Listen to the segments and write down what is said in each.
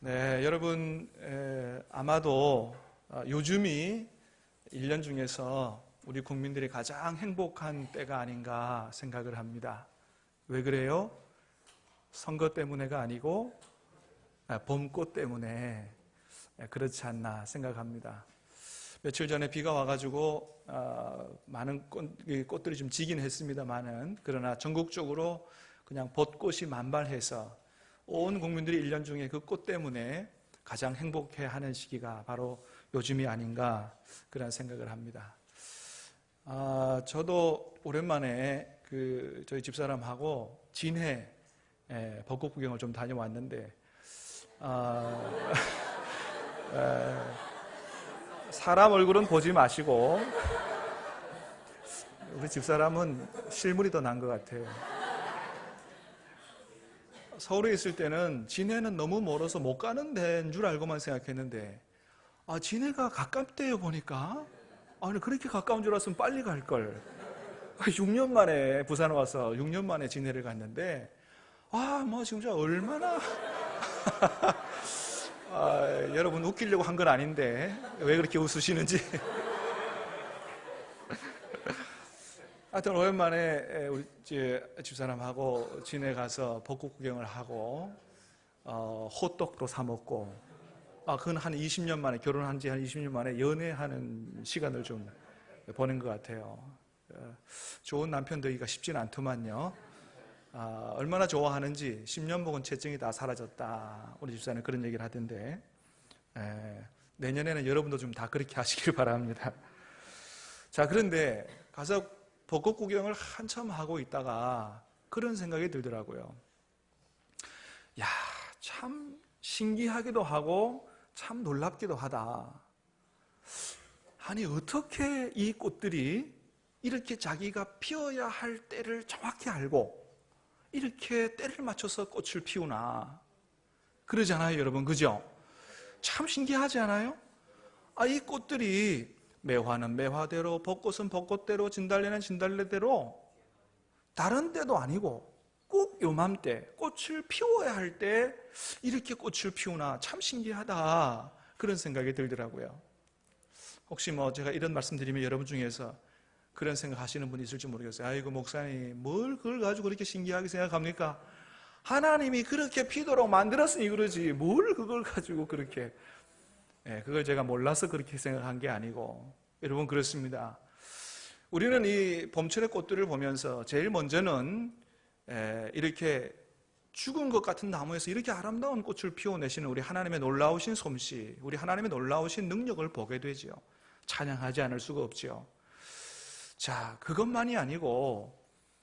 네, 여러분 아마도 요즘이 1년 중에서 우리 국민들이 가장 행복한 때가 아닌가 생각을 합니다. 왜 그래요? 선거 때문에가 아니고 봄꽃 때문에 그렇지 않나 생각합니다. 며칠 전에 비가 와가지고 많은 꽃들이 좀 지긴 했습니다만은, 그러나 전국적으로 그냥 벚꽃이 만발해서 온 국민들이 1년 중에 그 꽃 때문에 가장 행복해하는 시기가 바로 요즘이 아닌가 그런 생각을 합니다. 저도 오랜만에 저희 집사람하고 진해 벚꽃 구경을 좀 다녀왔는데 사람 얼굴은 보지 마시고 우리 집사람은 실물이 더 나은 것 같아요. 서울에 있을 때는 진해는 너무 멀어서 못 가는 데인 줄 알고만 생각했는데 진해가 가깝대요. 보니까 아니, 그렇게 가까운 줄 알았으면 빨리 갈걸. 6년 만에 부산 와서 6년 만에 진해를 갔는데 뭐 진짜 얼마나 여러분 웃기려고 한 건 아닌데 왜 그렇게 웃으시는지. 하여튼 오랜만에 우리 집사람하고 진해 가서 벚꽃 구경을 하고 호떡도 사 먹고 그건 한 20년 만에, 결혼한 지 한 20년 만에 연애하는 시간을 좀 보낸 것 같아요. 좋은 남편 되기가 쉽지는 않더만요. 얼마나 좋아하는지 10년 먹은 채증이 다 사라졌다, 우리 집사는 그런 얘기를 하던데 내년에는 여러분도 좀 다 그렇게 하시길 바랍니다. 자, 그런데 가서 벚꽃 구경을 한참 하고 있다가 그런 생각이 들더라고요. 야, 참 신기하기도 하고 참 놀랍기도 하다. 아니, 어떻게 이 꽃들이 이렇게 자기가 피어야 할 때를 정확히 알고 이렇게 때를 맞춰서 꽃을 피우나 그러잖아요, 여러분. 그죠? 참 신기하지 않아요? 이 꽃들이 매화는 매화대로, 벚꽃은 벚꽃대로, 진달래는 진달래대로 다른 때도 아니고 꼭 요맘때 꽃을 피워야 할 때 이렇게 꽃을 피우나 참 신기하다, 그런 생각이 들더라고요. 혹시 제가 이런 말씀 드리면 여러분 중에서 그런 생각 하시는 분이 있을지 모르겠어요. 아이고, 목사님 뭘 그걸 가지고 그렇게 신기하게 생각합니까? 하나님이 그렇게 피도록 만들었으니 그러지 뭘 그걸 가지고 그렇게. 그걸 제가 몰라서 그렇게 생각한 게 아니고, 여러분 그렇습니다. 우리는 이 봄철의 꽃들을 보면서 제일 먼저는 이렇게 죽은 것 같은 나무에서 이렇게 아름다운 꽃을 피워내시는 우리 하나님의 놀라우신 솜씨, 우리 하나님의 놀라우신 능력을 보게 되죠. 찬양하지 않을 수가 없죠. 자, 그것만이 아니고,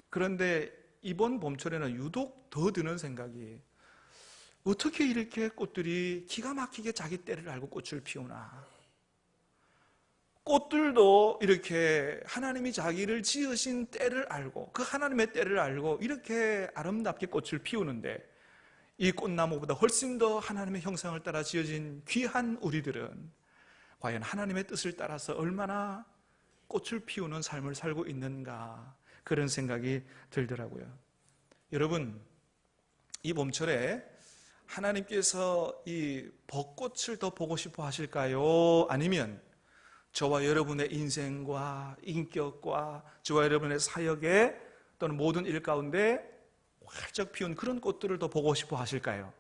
그런데 이번 봄철에는 유독 더 드는 생각이, 어떻게 이렇게 꽃들이 기가 막히게 자기 때를 알고 꽃을 피우나. 꽃들도 이렇게 하나님이 자기를 지으신 때를 알고, 그 하나님의 때를 알고 이렇게 아름답게 꽃을 피우는데, 이 꽃나무보다 훨씬 더 하나님의 형상을 따라 지어진 귀한 우리들은 과연 하나님의 뜻을 따라서 얼마나 꽃을 피우는 삶을 살고 있는가, 그런 생각이 들더라고요. 여러분, 이 봄철에 하나님께서 이 벚꽃을 더 보고 싶어 하실까요? 아니면 저와 여러분의 인생과 인격과 저와 여러분의 사역에 또는 모든 일 가운데 활짝 피운 그런 꽃들을 더 보고 싶어 하실까요?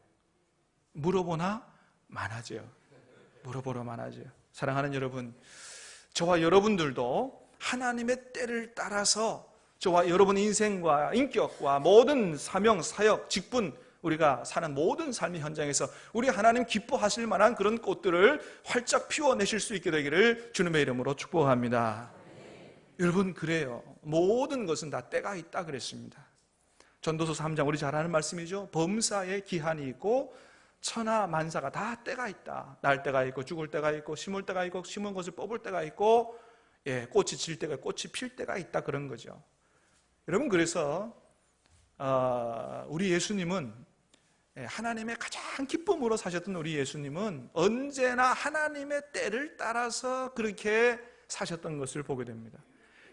물어보나 많아져요. 물어보러 많아져요. 사랑하는 여러분, 저와 여러분들도 하나님의 때를 따라서 저와 여러분의 인생과 인격과 모든 사명, 사역, 직분, 우리가 사는 모든 삶의 현장에서 우리 하나님 기뻐하실 만한 그런 꽃들을 활짝 피워내실 수 있게 되기를 주님의 이름으로 축복합니다. 여러분, 그래요. 모든 것은 다 때가 있다 그랬습니다. 전도서 3장, 우리 잘 아는 말씀이죠. 범사에 기한이 있고 천하 만사가 다 때가 있다. 날 때가 있고 죽을 때가 있고 심을 때가 있고 심은 것을 뽑을 때가 있고 꽃이 질 때가 있고 꽃이 필 때가 있다, 그런 거죠. 여러분, 그래서 우리 예수님은, 하나님의 가장 기쁨으로 사셨던 우리 예수님은 언제나 하나님의 때를 따라서 그렇게 사셨던 것을 보게 됩니다.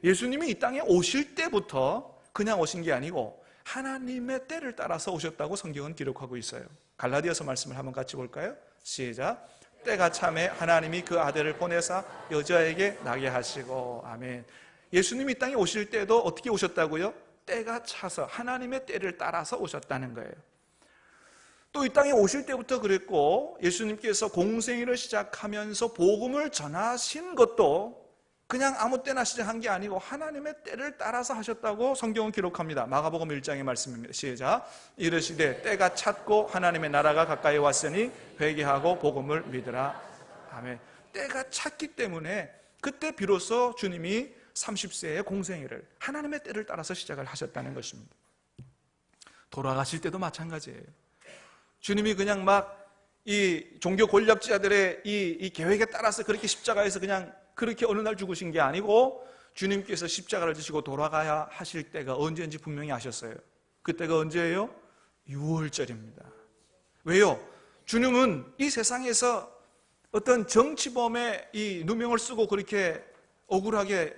예수님이 이 땅에 오실 때부터 그냥 오신 게 아니고 하나님의 때를 따라서 오셨다고 성경은 기록하고 있어요. 갈라디아서 말씀을 한번 같이 볼까요? 시작. 때가 참에 하나님이 그 아들을 보내사 여자에게 나게 하시고. 아멘. 예수님이 이 땅에 오실 때도 어떻게 오셨다고요? 때가 차서 하나님의 때를 따라서 오셨다는 거예요. 또 이 땅에 오실 때부터 그랬고, 예수님께서 공생애를 시작하면서 복음을 전하신 것도 그냥 아무 때나 시작한 게 아니고 하나님의 때를 따라서 하셨다고 성경은 기록합니다. 마가복음 1장의 말씀입니다. 시작. 이르시되 때가 찼고 하나님의 나라가 가까이 왔으니 회개하고 복음을 믿으라. 아멘. 때가 찼기 때문에 그때 비로소 주님이 30세의 공생애를 하나님의 때를 따라서 시작을 하셨다는 것입니다. 돌아가실 때도 마찬가지예요. 주님이 그냥 막 이 종교 권력자들의 이 계획에 따라서 그렇게 십자가에서 그냥 그렇게 어느 날 죽으신 게 아니고, 주님께서 십자가를 지시고 돌아가야 하실 때가 언제인지 분명히 아셨어요. 그때가 언제예요? 6월절입니다. 왜요? 주님은 이 세상에서 어떤 정치범의 이 누명을 쓰고 그렇게 억울하게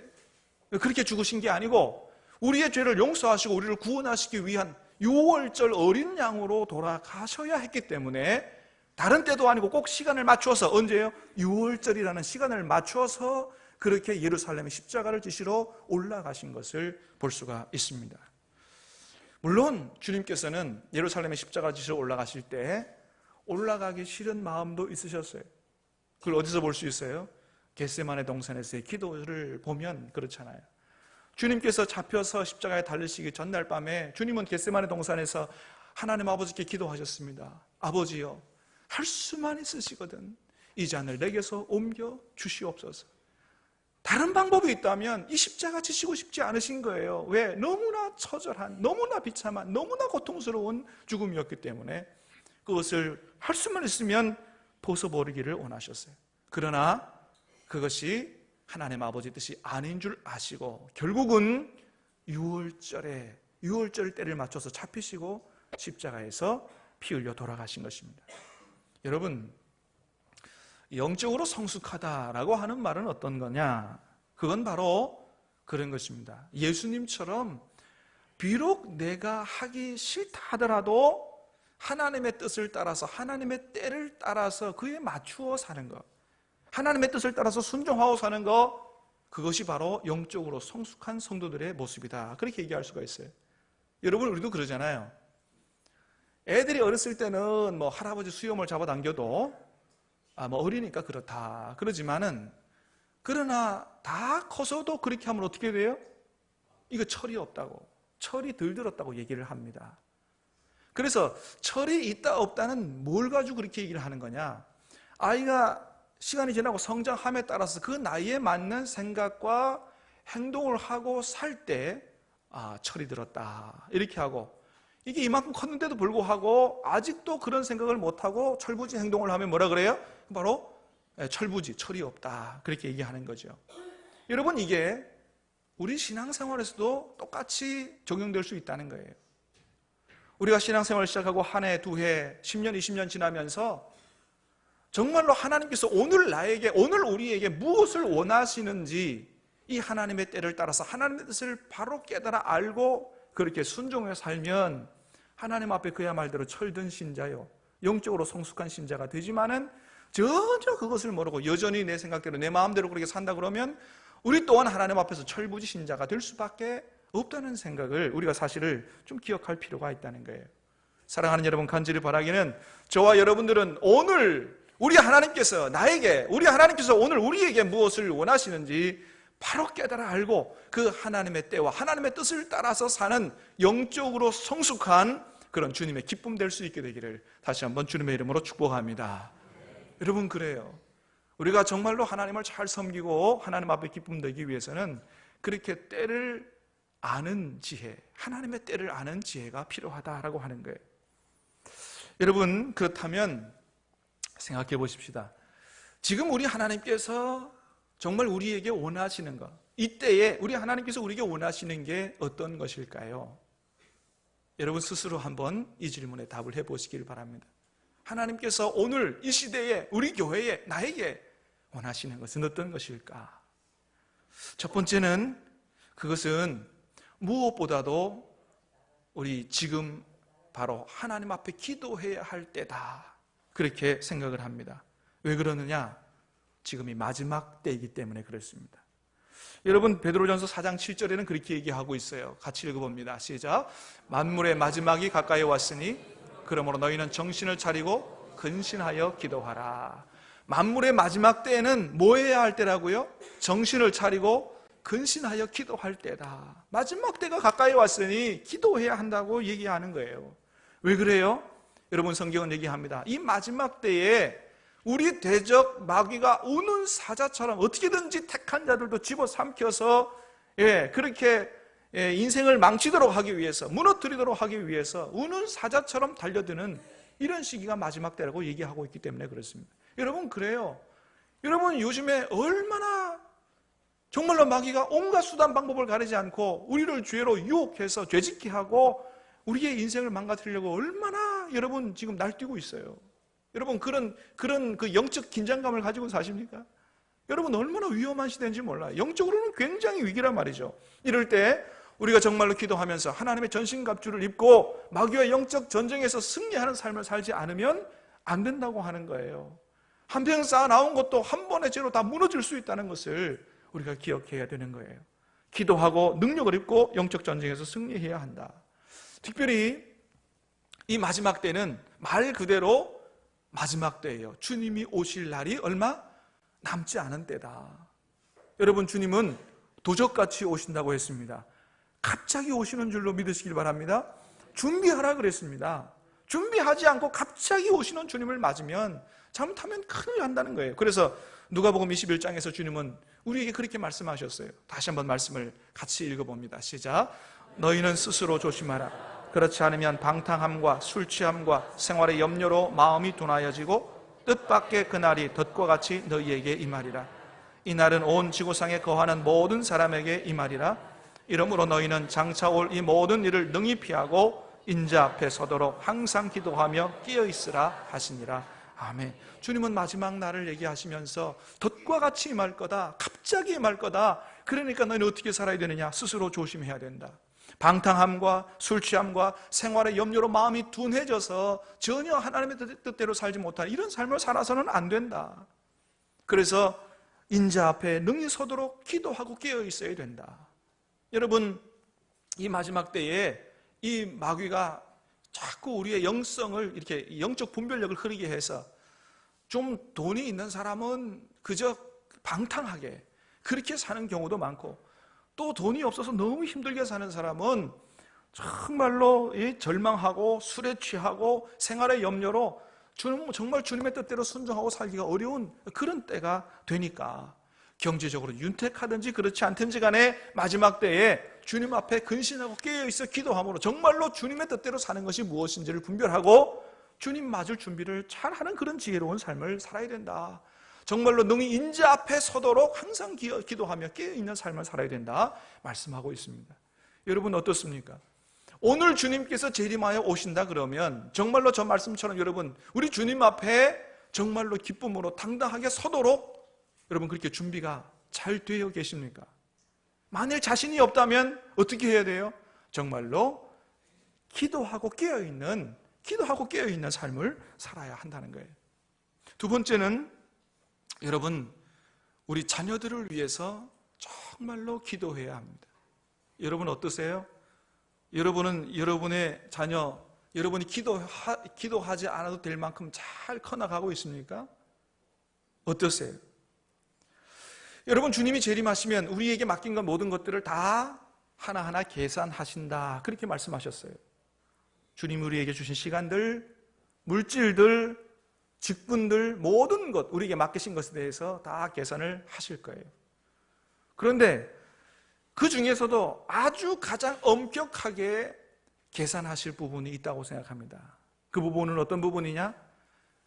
그렇게 죽으신 게 아니고, 우리의 죄를 용서하시고 우리를 구원하시기 위한 6월절 어린 양으로 돌아가셔야 했기 때문에, 다른 때도 아니고 꼭 시간을 맞추어서, 언제예요? 6월절이라는 시간을 맞추어서 그렇게 예루살렘의 십자가를 지시러 올라가신 것을 볼 수가 있습니다. 물론 주님께서는 예루살렘의 십자가 지시러 올라가실 때 올라가기 싫은 마음도 있으셨어요. 그걸 어디서 볼 수 있어요? 겟세마네 동산에서의 기도를 보면 그렇잖아요. 주님께서 잡혀서 십자가에 달리시기 전날 밤에 주님은 겟세마네 동산에서 하나님 아버지께 기도하셨습니다. 아버지요, 할 수만 있으시거든 이 잔을 내게서 옮겨 주시옵소서. 다른 방법이 있다면 이 십자가 지시고 싶지 않으신 거예요. 왜? 너무나 처절한, 너무나 비참한, 너무나 고통스러운 죽음이었기 때문에 그것을 할 수만 있으면 벗어버리기를 원하셨어요. 그러나 그것이 하나님 아버지 뜻이 아닌 줄 아시고 결국은 6월절 때를 맞춰서 잡히시고 십자가에서 피 흘려 돌아가신 것입니다. 여러분, 영적으로 성숙하다라고 하는 말은 어떤 거냐? 그건 바로 그런 것입니다. 예수님처럼 비록 내가 하기 싫다 하더라도 하나님의 뜻을 따라서, 하나님의 때를 따라서 그에 맞추어 사는 것, 하나님의 뜻을 따라서 순종하고 사는 것, 그것이 바로 영적으로 성숙한 성도들의 모습이다, 그렇게 얘기할 수가 있어요. 여러분, 우리도 그러잖아요. 애들이 어렸을 때는 뭐 할아버지 수염을 잡아당겨도 뭐 어리니까 그렇다 그러지만은, 그러나 다 커서도 그렇게 하면 어떻게 돼요? 이거 철이 없다고, 철이 덜 들었다고 얘기를 합니다. 그래서 철이 있다 없다는 뭘 가지고 그렇게 얘기를 하는 거냐? 아이가 시간이 지나고 성장함에 따라서 그 나이에 맞는 생각과 행동을 하고 살 때 철이 들었다 이렇게 하고, 이게 이만큼 컸는데도 불구하고 아직도 그런 생각을 못하고 철부지 행동을 하면 뭐라 그래요? 바로 철부지, 철이 없다, 그렇게 얘기하는 거죠. 여러분, 이게 우리 신앙생활에서도 똑같이 적용될 수 있다는 거예요. 우리가 신앙생활을 시작하고 한 해, 두 해, 10년, 20년 지나면서 정말로 하나님께서 오늘 나에게, 오늘 우리에게 무엇을 원하시는지 이 하나님의 때를 따라서 하나님의 뜻을 바로 깨달아 알고 그렇게 순종해 살면 하나님 앞에 그야 말대로 철든 신자요, 영적으로 성숙한 신자가 되지만은, 전혀 그것을 모르고 여전히 내 생각대로 내 마음대로 그렇게 산다 그러면 우리 또한 하나님 앞에서 철부지 신자가 될 수밖에 없다는 생각을 우리가 사실을 좀 기억할 필요가 있다는 거예요. 사랑하는 여러분, 간절히 바라기는 저와 여러분들은 오늘 우리 하나님께서 오늘 우리에게 무엇을 원하시는지 바로 깨달아 알고 그 하나님의 때와 하나님의 뜻을 따라서 사는 영적으로 성숙한 그런 주님의 기쁨 될 수 있게 되기를 다시 한번 주님의 이름으로 축복합니다. 여러분, 그래요. 우리가 정말로 하나님을 잘 섬기고 하나님 앞에 기쁨 되기 위해서는 그렇게 때를 아는 지혜, 하나님의 때를 아는 지혜가 필요하다라고 하는 거예요. 여러분, 그렇다면 생각해 보십시다. 지금 우리 하나님께서 정말 우리에게 원하시는 것, 이때에 우리 하나님께서 우리에게 원하시는 게 어떤 것일까요? 여러분 스스로 한번 이 질문에 답을 해보시길 바랍니다. 하나님께서 오늘 이 시대에 우리 교회에 나에게 원하시는 것은 어떤 것일까? 첫 번째는, 그것은 무엇보다도 우리 지금 바로 하나님 앞에 기도해야 할 때다, 그렇게 생각을 합니다. 왜 그러느냐? 지금이 마지막 때이기 때문에 그렇습니다. 여러분, 베드로전서 4장 7절에는 그렇게 얘기하고 있어요. 같이 읽어봅니다. 시작. 만물의 마지막이 가까이 왔으니 그러므로 너희는 정신을 차리고 근신하여 기도하라. 만물의 마지막 때에는 뭐 해야 할 때라고요? 정신을 차리고 근신하여 기도할 때다. 마지막 때가 가까이 왔으니 기도해야 한다고 얘기하는 거예요. 왜 그래요? 여러분, 성경은 얘기합니다. 이 마지막 때에 우리 대적 마귀가 우는 사자처럼 어떻게든지 택한 자들도 집어삼켜서 그렇게 인생을 망치도록 하기 위해서, 무너뜨리도록 하기 위해서 우는 사자처럼 달려드는 이런 시기가 마지막 때라고 얘기하고 있기 때문에 그렇습니다. 여러분, 그래요. 여러분, 요즘에 얼마나 정말로 마귀가 온갖 수단 방법을 가리지 않고 우리를 죄로 유혹해서 죄짓게 하고 우리의 인생을 망가뜨리려고 얼마나 여러분 지금 날뛰고 있어요. 여러분, 그런 그 영적 긴장감을 가지고 사십니까? 여러분, 얼마나 위험한 시대인지 몰라요. 영적으로는 굉장히 위기란 말이죠. 이럴 때 우리가 정말로 기도하면서 하나님의 전신갑주를 입고 마귀와 영적 전쟁에서 승리하는 삶을 살지 않으면 안 된다고 하는 거예요. 한평 쌓아나온 것도 한 번의 죄로 다 무너질 수 있다는 것을 우리가 기억해야 되는 거예요. 기도하고 능력을 입고 영적 전쟁에서 승리해야 한다. 특별히 이 마지막 때는 말 그대로 마지막 때예요. 주님이 오실 날이 얼마 남지 않은 때다. 여러분, 주님은 도적같이 오신다고 했습니다. 갑자기 오시는 줄로 믿으시길 바랍니다. 준비하라 그랬습니다. 준비하지 않고 갑자기 오시는 주님을 맞으면 잘못하면 큰일 난다는 거예요. 그래서 누가복음 21장에서 주님은 우리에게 그렇게 말씀하셨어요. 다시 한번 말씀을 같이 읽어봅니다. 시작. 너희는 스스로 조심하라. 그렇지 않으면 방탕함과 술 취함과 생활의 염려로 마음이 둔하여지고 뜻밖의 그날이 덫과 같이 너희에게 임하리라. 이 날은 온 지구상에 거하는 모든 사람에게 임하리라. 이러므로 너희는 장차 올 이 모든 일을 능히 피하고 인자 앞에 서도록 항상 기도하며 깨어있으라 하시니라. 아멘. 주님은 마지막 날을 얘기하시면서 덫과 같이 임할 거다, 갑자기 임할 거다. 그러니까 너희는 어떻게 살아야 되느냐? 스스로 조심해야 된다. 방탕함과 술 취함과 생활의 염려로 마음이 둔해져서 전혀 하나님의 뜻대로 살지 못하는 이런 삶을 살아서는 안 된다. 그래서 인자 앞에 능히 서도록 기도하고 깨어 있어야 된다. 여러분, 이 마지막 때에 이 마귀가 자꾸 우리의 영성을 이렇게 영적 분별력을 흐리게 해서 좀 돈이 있는 사람은 그저 방탕하게 그렇게 사는 경우도 많고, 또 돈이 없어서 너무 힘들게 사는 사람은 정말로 절망하고 술에 취하고 생활의 염려로 정말 주님의 뜻대로 순종하고 살기가 어려운 그런 때가 되니까 경제적으로 윤택하든지 그렇지 않든지 간에 마지막 때에 주님 앞에 근신하고 깨어있어 기도함으로 정말로 주님의 뜻대로 사는 것이 무엇인지를 분별하고 주님 맞을 준비를 잘하는 그런 지혜로운 삶을 살아야 된다. 정말로 능히 인자 앞에 서도록 항상 기도하며 깨어있는 삶을 살아야 된다 말씀하고 있습니다. 여러분, 어떻습니까? 오늘 주님께서 재림하여 오신다 그러면 정말로 저 말씀처럼 여러분, 우리 주님 앞에 정말로 기쁨으로 당당하게 서도록 여러분 그렇게 준비가 잘 되어 계십니까? 만일 자신이 없다면 어떻게 해야 돼요? 정말로 기도하고 깨어있는 삶을 살아야 한다는 거예요. 두 번째는 여러분, 우리 자녀들을 위해서 정말로 기도해야 합니다. 여러분 어떠세요? 여러분은 여러분의 자녀, 여러분이 기도하지 않아도 될 만큼 잘 커나가고 있습니까? 어떠세요? 여러분, 주님이 재림하시면 우리에게 맡긴 것 모든 것들을 다 하나하나 계산하신다, 그렇게 말씀하셨어요. 주님이 우리에게 주신 시간들, 물질들, 직분들, 모든 것, 우리에게 맡기신 것에 대해서 다 계산을 하실 거예요. 그런데 그 중에서도 아주 가장 엄격하게 계산하실 부분이 있다고 생각합니다. 그 부분은 어떤 부분이냐?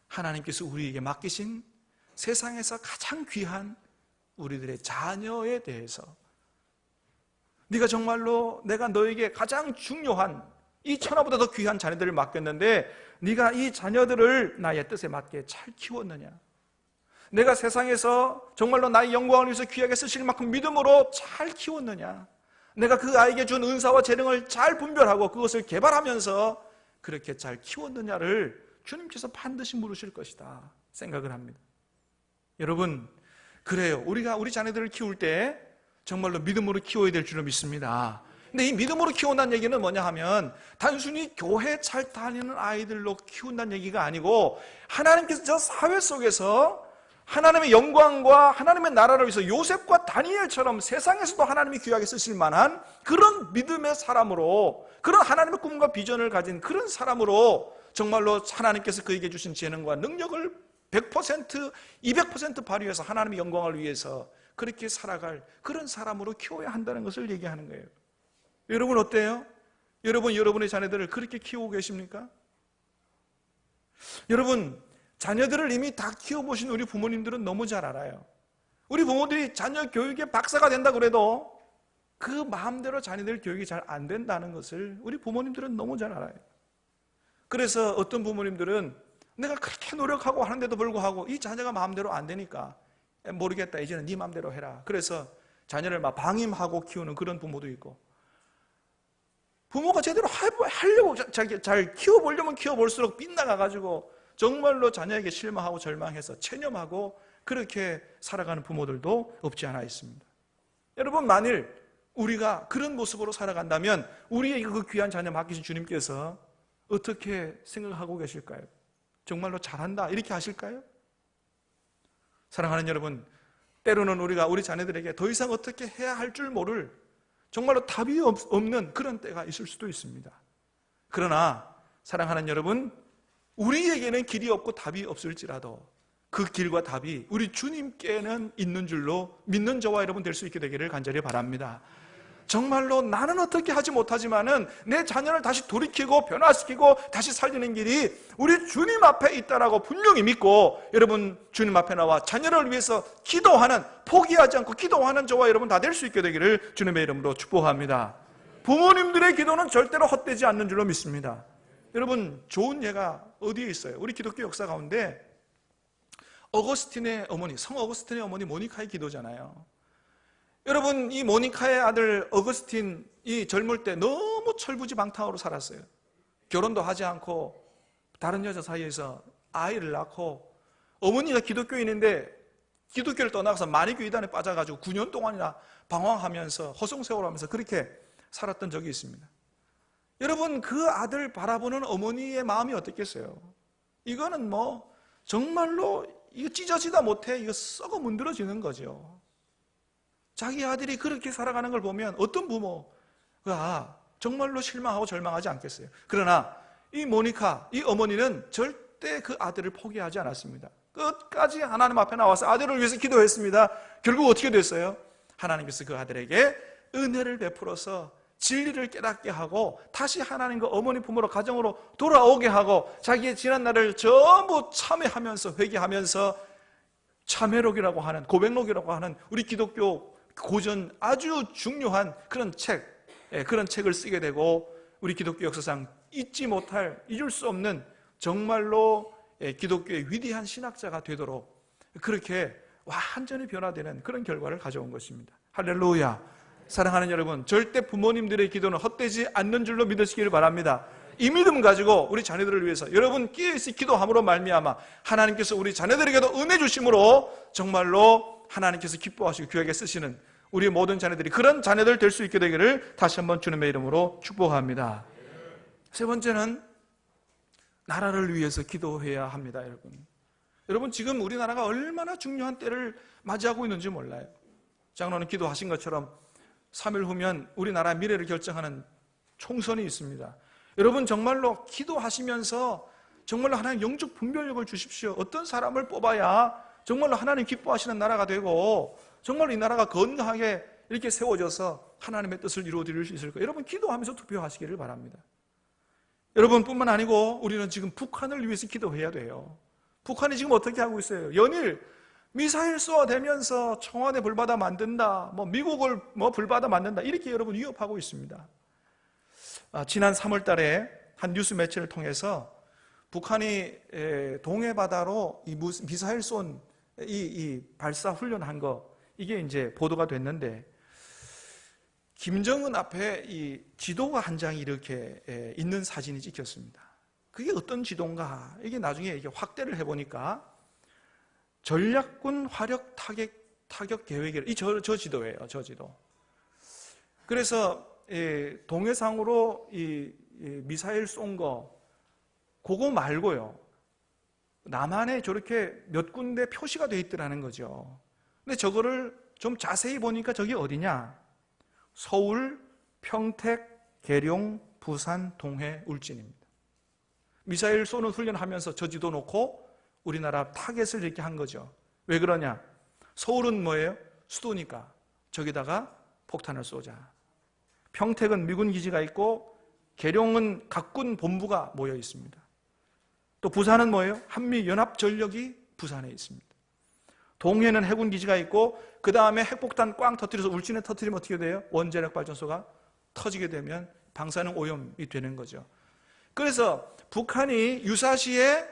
하나님께서 우리에게 맡기신 세상에서 가장 귀한 우리들의 자녀에 대해서, 네가 정말로 내가 너에게 가장 중요한 이 천하보다 더 귀한 자녀들을 맡겼는데 네가 이 자녀들을 나의 뜻에 맞게 잘 키웠느냐? 내가 세상에서 정말로 나의 영광을 위해서 귀하게 쓰실 만큼 믿음으로 잘 키웠느냐? 내가 그 아이에게 준 은사와 재능을 잘 분별하고 그것을 개발하면서 그렇게 잘 키웠느냐를 주님께서 반드시 물으실 것이다 생각을 합니다. 여러분, 그래요. 우리가 우리 자녀들을 키울 때 정말로 믿음으로 키워야 될 줄로 믿습니다. 근데 이 믿음으로 키운다는 얘기는 뭐냐 하면 단순히 교회 잘 다니는 아이들로 키운다는 얘기가 아니고 하나님께서 저 사회 속에서 하나님의 영광과 하나님의 나라를 위해서 요셉과 다니엘처럼 세상에서도 하나님이 귀하게 쓰실 만한 그런 믿음의 사람으로, 그런 하나님의 꿈과 비전을 가진 그런 사람으로 정말로 하나님께서 그에게 주신 재능과 능력을 100%, 200% 발휘해서 하나님의 영광을 위해서 그렇게 살아갈 그런 사람으로 키워야 한다는 것을 얘기하는 거예요. 여러분 어때요? 여러분의 자녀들을 그렇게 키우고 계십니까? 여러분, 자녀들을 이미 다 키워보신 우리 부모님들은 너무 잘 알아요. 우리 부모들이 자녀 교육에 박사가 된다 그래도 그 마음대로 자녀들 교육이 잘 안 된다는 것을 우리 부모님들은 너무 잘 알아요. 그래서 어떤 부모님들은 내가 그렇게 노력하고 하는데도 불구하고 이 자녀가 마음대로 안 되니까 모르겠다, 이제는 네 마음대로 해라. 그래서 자녀를 막 방임하고 키우는 그런 부모도 있고, 부모가 제대로 하려고 잘 키워보려면 키워볼수록 빗나가가지고 정말로 자녀에게 실망하고 절망해서 체념하고 그렇게 살아가는 부모들도 없지 않아 있습니다. 여러분, 만일 우리가 그런 모습으로 살아간다면 우리에게 그 귀한 자녀 맡기신 주님께서 어떻게 생각하고 계실까요? 정말로 잘한다 이렇게 하실까요? 사랑하는 여러분, 때로는 우리가 우리 자녀들에게 더 이상 어떻게 해야 할 줄 모를 정말로 답이 없는 그런 때가 있을 수도 있습니다. 그러나 사랑하는 여러분, 우리에게는 길이 없고 답이 없을지라도 그 길과 답이 우리 주님께는 있는 줄로 믿는 저와 여러분 될 수 있게 되기를 간절히 바랍니다. 정말로 나는 어떻게 하지 못하지만은 내 자녀를 다시 돌이키고 변화시키고 다시 살리는 길이 우리 주님 앞에 있다라고 분명히 믿고, 여러분 주님 앞에 나와 자녀를 위해서 기도하는, 포기하지 않고 기도하는 저와 여러분 다 될 수 있게 되기를 주님의 이름으로 축복합니다. 부모님들의 기도는 절대로 헛되지 않는 줄로 믿습니다. 여러분, 좋은 예가 어디에 있어요? 우리 기독교 역사 가운데 어거스틴의 어머니, 성 어거스틴의 어머니 모니카의 기도잖아요. 여러분, 이 모니카의 아들 어거스틴이 젊을 때 너무 철부지방탕으로 살았어요. 결혼도 하지 않고 다른 여자 사이에서 아이를 낳고, 어머니가 기독교인인데 기독교를 떠나가서 마니교 이단에 빠져가지고 9년 동안이나 방황하면서 허송세월하면서 그렇게 살았던 적이 있습니다. 여러분, 그 아들 바라보는 어머니의 마음이 어떻겠어요? 이거는 뭐 정말로 이거 찢어지다 못해 이거 썩어 문드러지는 거죠. 자기 아들이 그렇게 살아가는 걸 보면 어떤 부모가 정말로 실망하고 절망하지 않겠어요? 그러나 이 모니카, 이 어머니는 절대 그 아들을 포기하지 않았습니다. 끝까지 하나님 앞에 나와서 아들을 위해서 기도했습니다. 결국 어떻게 됐어요? 하나님께서 그 아들에게 은혜를 베풀어서 진리를 깨닫게 하고 다시 하나님과 어머니 품으로 가정으로 돌아오게 하고 자기의 지난 날을 전부 참회하면서 회개하면서 참회록이라고 하는, 고백록이라고 하는 우리 기독교 고전 아주 중요한 그런 그런 책을 쓰게 되고, 우리 기독교 역사상 잊지 못할, 잊을 수 없는 정말로 기독교의 위대한 신학자가 되도록 그렇게 완전히 변화되는 그런 결과를 가져온 것입니다. 할렐루야. 사랑하는 여러분, 절대 부모님들의 기도는 헛되지 않는 줄로 믿으시기를 바랍니다. 이 믿음 가지고 우리 자녀들을 위해서 여러분 끼어있어 기도함으로 말미암아 하나님께서 우리 자녀들에게도 은혜 주심으로 정말로 하나님께서 기뻐하시고 귀하게 쓰시는 우리 모든 자녀들이 그런 자녀들 될 수 있게 되기를 다시 한번 주님의 이름으로 축복합니다. 세 번째는 나라를 위해서 기도해야 합니다. 여러분 지금 우리나라가 얼마나 중요한 때를 맞이하고 있는지 몰라요. 장로는 기도하신 것처럼 3일 후면 우리나라 미래를 결정하는 총선이 있습니다. 여러분 정말로 기도하시면서 정말로 하나님 영적 분별력을 주십시오. 어떤 사람을 뽑아야 정말로 하나님 기뻐하시는 나라가 되고 정말로 이 나라가 건강하게 이렇게 세워져서 하나님의 뜻을 이루어드릴 수 있을까? 여러분 기도하면서 투표하시기를 바랍니다. 여러분뿐만 아니고 우리는 지금 북한을 위해서 기도해야 돼요. 북한이 지금 어떻게 하고 있어요? 연일 미사일 쏘아대면서 청와대 불바다 만든다, 미국을 불바다 만든다, 이렇게 여러분 위협하고 있습니다. 지난 3월 달에 한 뉴스 매체를 통해서 북한이 동해바다로 이 미사일 쏜 이 발사 훈련한 거, 이게 이제 보도가 됐는데, 김정은 앞에 이 지도가 한 장이 이렇게 있는 사진이 찍혔습니다. 그게 어떤 지도인가? 이게 나중에 이게 확대를 해보니까 전략군 화력 타격 계획이라, 저 지도예요, 저 지도. 그래서 동해상으로 이 미사일 쏜 거, 그거 말고요, 남한에 저렇게 몇 군데 표시가 돼 있더라는 거죠. 근데 저거를 좀 자세히 보니까 저기 어디냐? 서울, 평택, 계룡, 부산, 동해, 울진입니다. 미사일 쏘는 훈련하면서 저 지도 놓고 우리나라 타겟을 이렇게 한 거죠. 왜 그러냐? 서울은 뭐예요? 수도니까 저기다가 폭탄을 쏘자. 평택은 미군 기지가 있고 계룡은 각군 본부가 모여 있습니다. 또 부산은 뭐예요? 한미연합전력이 부산에 있습니다. 동해는 해군 기지가 있고 그 다음에 핵폭탄 꽝 터뜨려서 울진에 터뜨리면 어떻게 돼요? 원자력 발전소가 터지게 되면 방사능 오염이 되는 거죠. 그래서 북한이 유사시에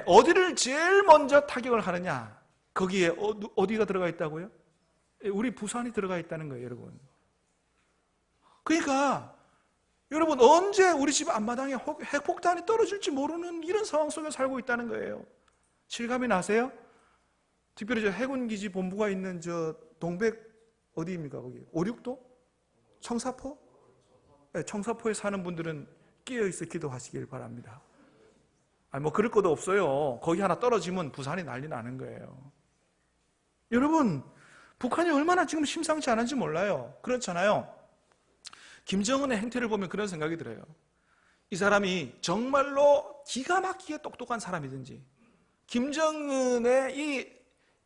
어디를 제일 먼저 타격을 하느냐? 거기에 어디가 들어가 있다고요? 우리 부산이 들어가 있다는 거예요, 여러분. 그러니까 여러분, 언제 우리 집 앞마당에 핵폭탄이 떨어질지 모르는 이런 상황 속에 살고 있다는 거예요. 실감이 나세요? 특별히 저 해군기지 본부가 있는 저 동백 어디입니까? 거기 5.6도? 청사포? 네, 청사포에 사는 분들은 끼어있어 기도하시길 바랍니다. 아니 뭐 그럴 것도 없어요. 거기 하나 떨어지면 부산이 난리 나는 거예요. 여러분, 북한이 얼마나 지금 심상치 않은지 몰라요. 그렇잖아요. 김정은의 행태를 보면 그런 생각이 들어요. 이 사람이 정말로 기가 막히게 똑똑한 사람이든지 김정은의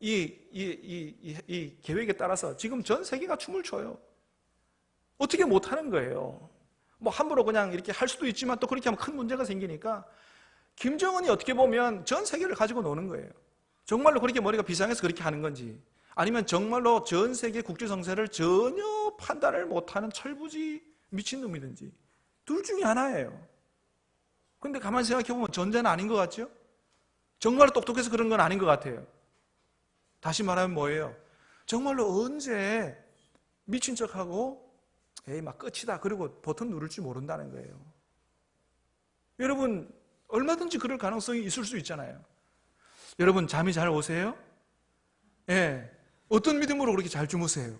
이 계획에 따라서 지금 전 세계가 춤을 춰요. 어떻게 못하는 거예요. 뭐 함부로 그냥 이렇게 할 수도 있지만 또 그렇게 하면 큰 문제가 생기니까 김정은이 어떻게 보면 전 세계를 가지고 노는 거예요. 정말로 그렇게 머리가 비상해서 그렇게 하는 건지, 아니면 정말로 전 세계 국제 정세를 전혀 판단을 못하는 철부지 미친놈이든지 둘 중에 하나예요. 근데 가만히 생각해보면 전자는 아닌 것 같죠? 정말로 똑똑해서 그런 건 아닌 것 같아요. 다시 말하면 뭐예요? 정말로 언제 미친 척하고 에이 막 끝이다 그리고 버튼 누를 줄 모른다는 거예요. 여러분, 얼마든지 그럴 가능성이 있을 수 있잖아요. 여러분, 잠이 잘 오세요? 예. 어떤 믿음으로 그렇게 잘 주무세요?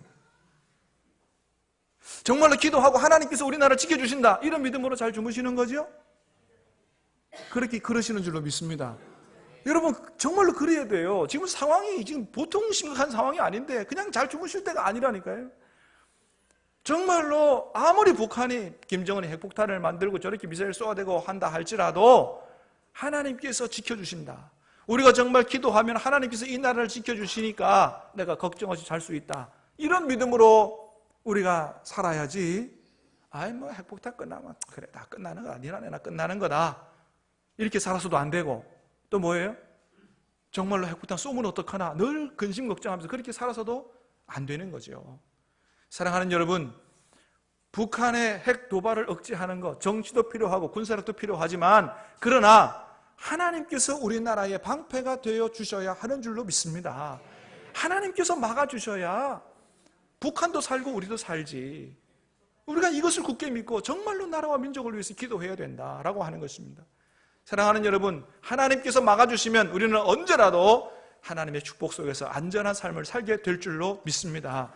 정말로 기도하고 하나님께서 우리나라를 지켜주신다 이런 믿음으로 잘 주무시는 거죠? 그러시는 줄로 믿습니다. 여러분, 정말로 그래야 돼요. 지금 상황이 지금 보통 심각한 상황이 아닌데 그냥 잘 주무실 때가 아니라니까요. 정말로 아무리 북한이 김정은이 핵폭탄을 만들고 저렇게 미사일 쏘아대고 한다 할지라도 하나님께서 지켜주신다. 우리가 정말 기도하면 하나님께서 이 나라를 지켜주시니까 내가 걱정 없이 잘 수 있다. 이런 믿음으로 우리가 살아야지. 아이 뭐 핵폭탄 끝나면 그래 다 끝나는 거 아니라 내가 끝나는 거다. 이렇게 살아서도 안 되고 또 뭐예요? 정말로 핵폭탄 쏘면 어떡하나 늘 근심 걱정하면서 그렇게 살아서도 안 되는 거죠. 사랑하는 여러분, 북한의 핵 도발을 억제하는 것, 정치도 필요하고 군사력도 필요하지만 그러나 하나님께서 우리나라의 방패가 되어 주셔야 하는 줄로 믿습니다. 하나님께서 막아주셔야 북한도 살고 우리도 살지. 우리가 이것을 굳게 믿고 정말로 나라와 민족을 위해서 기도해야 된다라고 하는 것입니다. 사랑하는 여러분, 하나님께서 막아주시면 우리는 언제라도 하나님의 축복 속에서 안전한 삶을 살게 될 줄로 믿습니다.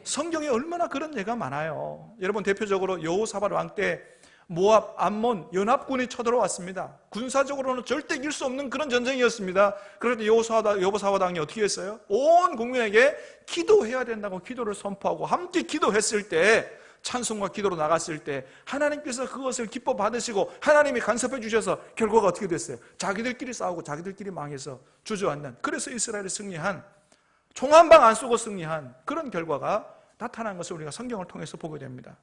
성경에 얼마나 그런 예가 많아요. 여러분, 대표적으로 여호사밧 왕 때 모압, 암몬 연합군이 쳐들어왔습니다. 군사적으로는 절대 이길 수 없는 그런 전쟁이었습니다. 그런데 여호사밧 왕이 어떻게 했어요? 온 국민에게 기도해야 된다고 기도를 선포하고 함께 기도했을 때, 찬송과 기도로 나갔을 때 하나님께서 그것을 기뻐 받으시고 하나님이 간섭해 주셔서 결과가 어떻게 됐어요? 자기들끼리 싸우고 자기들끼리 망해서 주저앉는, 그래서 이스라엘이 승리한, 총 한 방 안 쏘고 승리한 그런 결과가 나타난 것을 우리가 성경을 통해서 보게 됩니다.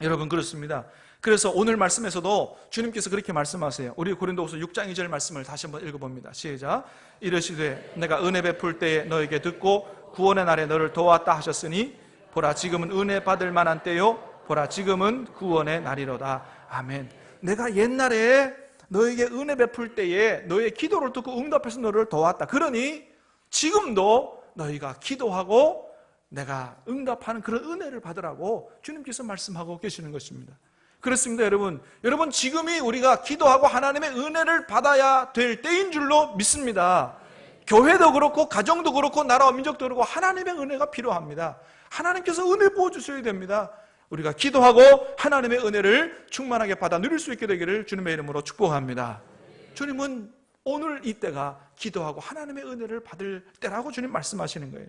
여러분, 그렇습니다. 그래서 오늘 말씀에서도 주님께서 그렇게 말씀하세요. 우리 고린도후서 6장 2절 말씀을 다시 한번 읽어봅니다. 시작. 이르시되 내가 은혜 베풀 때에 너에게 듣고 구원의 날에 너를 도왔다 하셨으니 보라 지금은 은혜 받을 만한 때요 보라 지금은 구원의 날이로다. 아멘. 내가 옛날에 너에게 은혜 베풀 때에 너의 기도를 듣고 응답해서 너를 도왔다. 그러니 지금도 너희가 기도하고 내가 응답하는 그런 은혜를 받으라고 주님께서 말씀하고 계시는 것입니다. 그렇습니다, 여러분. 여러분, 지금이 우리가 기도하고 하나님의 은혜를 받아야 될 때인 줄로 믿습니다. 교회도 그렇고 가정도 그렇고 나라와 민족도 그렇고 하나님의 은혜가 필요합니다. 하나님께서 은혜 부어주셔야 됩니다. 우리가 기도하고 하나님의 은혜를 충만하게 받아 누릴 수 있게 되기를 주님의 이름으로 축복합니다. 주님은 오늘 이때가 기도하고 하나님의 은혜를 받을 때라고 주님 말씀하시는 거예요.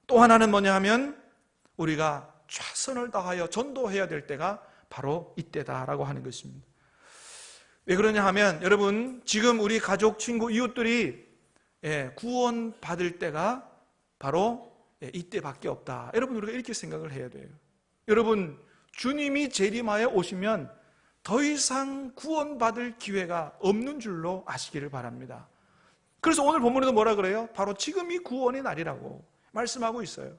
또 하나는 뭐냐 하면 우리가 최선을 다하여 전도해야 될 때가 바로 이때다라고 하는 것입니다. 왜 그러냐 하면 여러분, 지금 우리 가족, 친구, 이웃들이 구원 받을 때가 바로 이때밖에 없다. 여러분, 우리가 이렇게 생각을 해야 돼요. 여러분, 주님이 재림하여 오시면 더 이상 구원받을 기회가 없는 줄로 아시기를 바랍니다. 그래서 오늘 본문에도 뭐라 그래요? 바로 지금이 구원의 날이라고 말씀하고 있어요.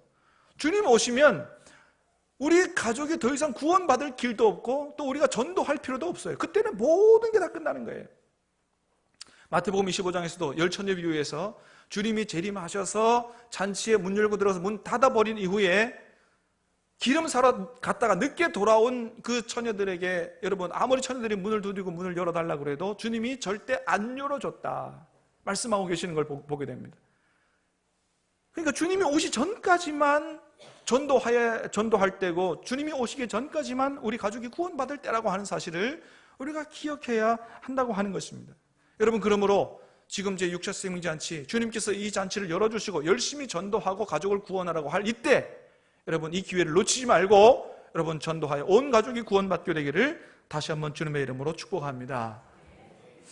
주님 오시면 우리 가족이 더 이상 구원받을 길도 없고 또 우리가 전도할 필요도 없어요. 그때는 모든 게 다 끝나는 거예요. 마태복음 25장에서도 열천예비후에서 주님이 재림하셔서 잔치에 문 열고 들어서 문 닫아버린 이후에 기름 사러 갔다가 늦게 돌아온 그 처녀들에게, 여러분, 아무리 처녀들이 문을 두드리고 문을 열어달라고 해도 주님이 절대 안 열어줬다 말씀하고 계시는 걸 보게 됩니다. 그러니까 주님이 오기 전까지만 전도할 때고, 주님이 오시기 전까지만 우리 가족이 구원받을 때라고 하는 사실을 우리가 기억해야 한다고 하는 것입니다. 여러분, 그러므로 지금 제 6차 생명잔치, 주님께서 이 잔치를 열어주시고 열심히 전도하고 가족을 구원하라고 할 이때, 여러분, 이 기회를 놓치지 말고 여러분 전도하여 온 가족이 구원받게 되기를 다시 한번 주님의 이름으로 축복합니다.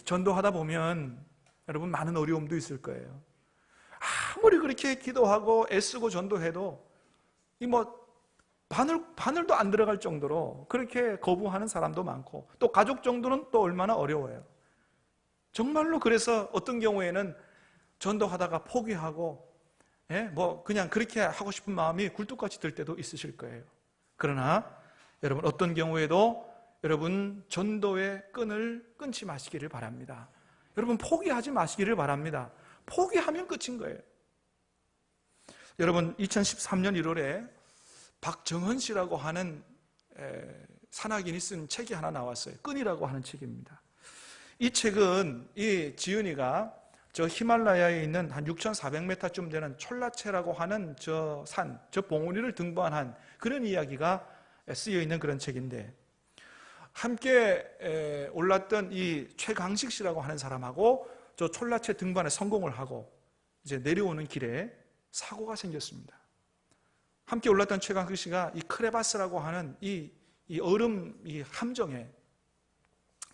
전도하다 보면 여러분 많은 어려움도 있을 거예요. 아무리 그렇게 기도하고 애쓰고 전도해도 바늘도 안 들어갈 정도로 그렇게 거부하는 사람도 많고, 또 가족 정도는 또 얼마나 어려워요. 정말로 그래서 어떤 경우에는 전도하다가 포기하고 그냥 그렇게 하고 싶은 마음이 굴뚝같이 들 때도 있으실 거예요. 그러나 여러분, 어떤 경우에도 여러분 전도의 끈을 끊지 마시기를 바랍니다. 여러분, 포기하지 마시기를 바랍니다. 포기하면 끝인 거예요. 여러분, 2013년 1월에 박정헌 씨라고 하는 산악인이 쓴 책이 하나 나왔어요. 끈이라고 하는 책입니다. 이 책은 이 지은이가 저 히말라야에 있는 한 6,400m쯤 되는 촐라체라고 하는 저 산, 저 봉우리를 등반한 그런 이야기가 쓰여 있는 그런 책인데, 함께 올랐던 이 최강식 씨라고 하는 사람하고 저 촐라체 등반에 성공을 하고 이제 내려오는 길에 사고가 생겼습니다. 함께 올랐던 최강식 씨가 이 크레바스라고 하는 이 얼음 이 함정에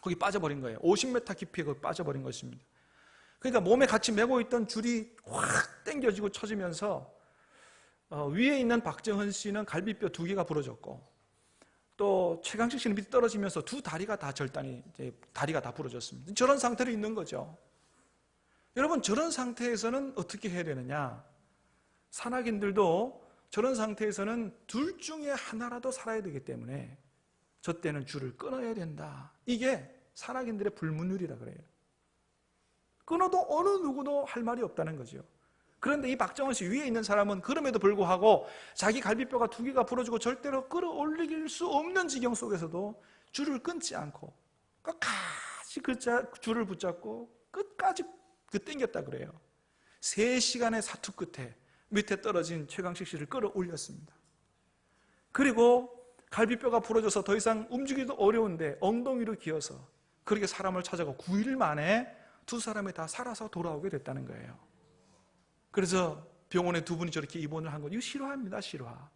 거기 빠져버린 거예요. 50m 깊이에 거기 빠져버린 것입니다. 그러니까 몸에 같이 메고 있던 줄이 확 당겨지고 쳐지면서 위에 있는 박정헌 씨는 갈비뼈 2개가 부러졌고, 또 최강식 씨는 밑에 떨어지면서 두 다리가 다 다리가 다 부러졌습니다. 저런 상태로 있는 거죠. 여러분, 저런 상태에서는 어떻게 해야 되느냐? 산악인들도 저런 상태에서는 둘 중에 하나라도 살아야 되기 때문에 저 때는 줄을 끊어야 된다. 이게 산악인들의 불문율이라 그래요. 끊어도 어느 누구도 할 말이 없다는 거죠. 그런데 이 박정헌 씨 위에 있는 사람은 그럼에도 불구하고 자기 갈비뼈가 2개가 부러지고 절대로 끌어올릴 수 없는 지경 속에서도 줄을 끊지 않고 끝까지 그 줄을 붙잡고 끝까지 당겼다 그래요. 3시간의 사투 끝에 밑에 떨어진 최강식 씨를 끌어올렸습니다. 그리고 갈비뼈가 부러져서 더 이상 움직이기도 어려운데 엉덩이로 기어서 그렇게 사람을 찾아가 9일 만에 두 사람이 다 살아서 돌아오게 됐다는 거예요. 그래서 병원에 두 분이 저렇게 입원을 한 거, 이거 실화입니다, 실화.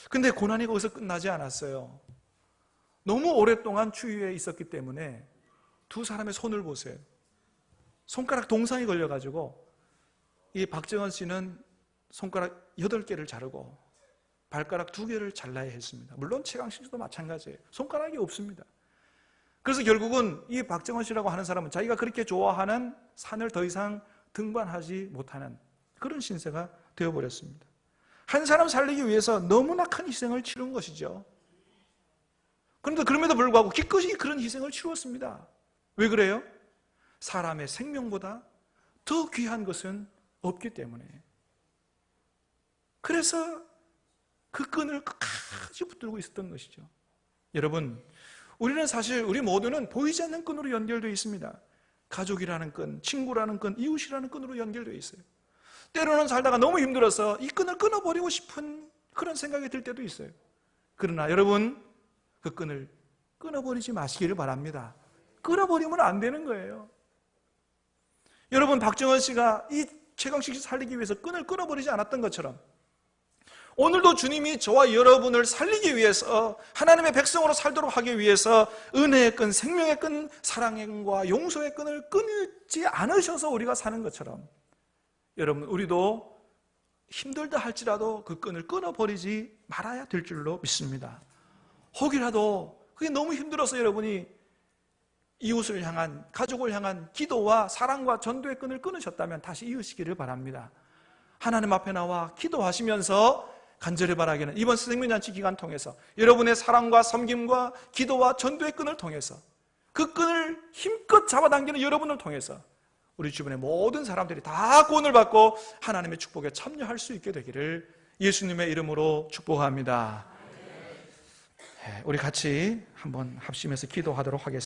근데 고난이 거기서 끝나지 않았어요. 너무 오랫동안 추위에 있었기 때문에 두 사람의 손을 보세요. 손가락 동상이 걸려가지고 이 박정헌 씨는 손가락 8개를 자르고 발가락 2개를 잘라야 했습니다. 물론 최강식 씨도 마찬가지예요. 손가락이 없습니다. 그래서 결국은 이 박정헌 씨라고 하는 사람은 자기가 그렇게 좋아하는 산을 더 이상 등반하지 못하는 그런 신세가 되어버렸습니다. 한 사람 살리기 위해서 너무나 큰 희생을 치른 것이죠. 그런데 그럼에도 불구하고 기꺼이 그런 희생을 치루었습니다. 왜 그래요? 사람의 생명보다 더 귀한 것은 없기 때문에. 그래서 그 끈을 끝까지 붙들고 있었던 것이죠. 여러분, 우리는 사실 우리 모두는 보이지 않는 끈으로 연결되어 있습니다. 가족이라는 끈, 친구라는 끈, 이웃이라는 끈으로 연결되어 있어요. 때로는 살다가 너무 힘들어서 이 끈을 끊어버리고 싶은 그런 생각이 들 때도 있어요. 그러나 여러분, 그 끈을 끊어버리지 마시기를 바랍니다. 끊어버리면 안 되는 거예요. 여러분, 박정원 씨가 이 최강식 씨 살리기 위해서 끈을 끊어버리지 않았던 것처럼 오늘도 주님이 저와 여러분을 살리기 위해서, 하나님의 백성으로 살도록 하기 위해서 은혜의 끈, 생명의 끈, 사랑의 끈과 용서의 끈을 끊지 않으셔서 우리가 사는 것처럼 여러분, 우리도 힘들다 할지라도 그 끈을 끊어버리지 말아야 될 줄로 믿습니다. 혹이라도 그게 너무 힘들어서 여러분이 이웃을 향한, 가족을 향한 기도와 사랑과 전도의 끈을 끊으셨다면 다시 이으시기를 바랍니다. 하나님 앞에 나와 기도하시면서 간절히 바라기는 이번 생명잔치 기간 통해서 여러분의 사랑과 섬김과 기도와 전도의 끈을 통해서 그 끈을 힘껏 잡아당기는 여러분을 통해서 우리 주변의 모든 사람들이 다 구원을 받고 하나님의 축복에 참여할 수 있게 되기를 예수님의 이름으로 축복합니다. 우리 같이 한번 합심해서 기도하도록 하겠습니다.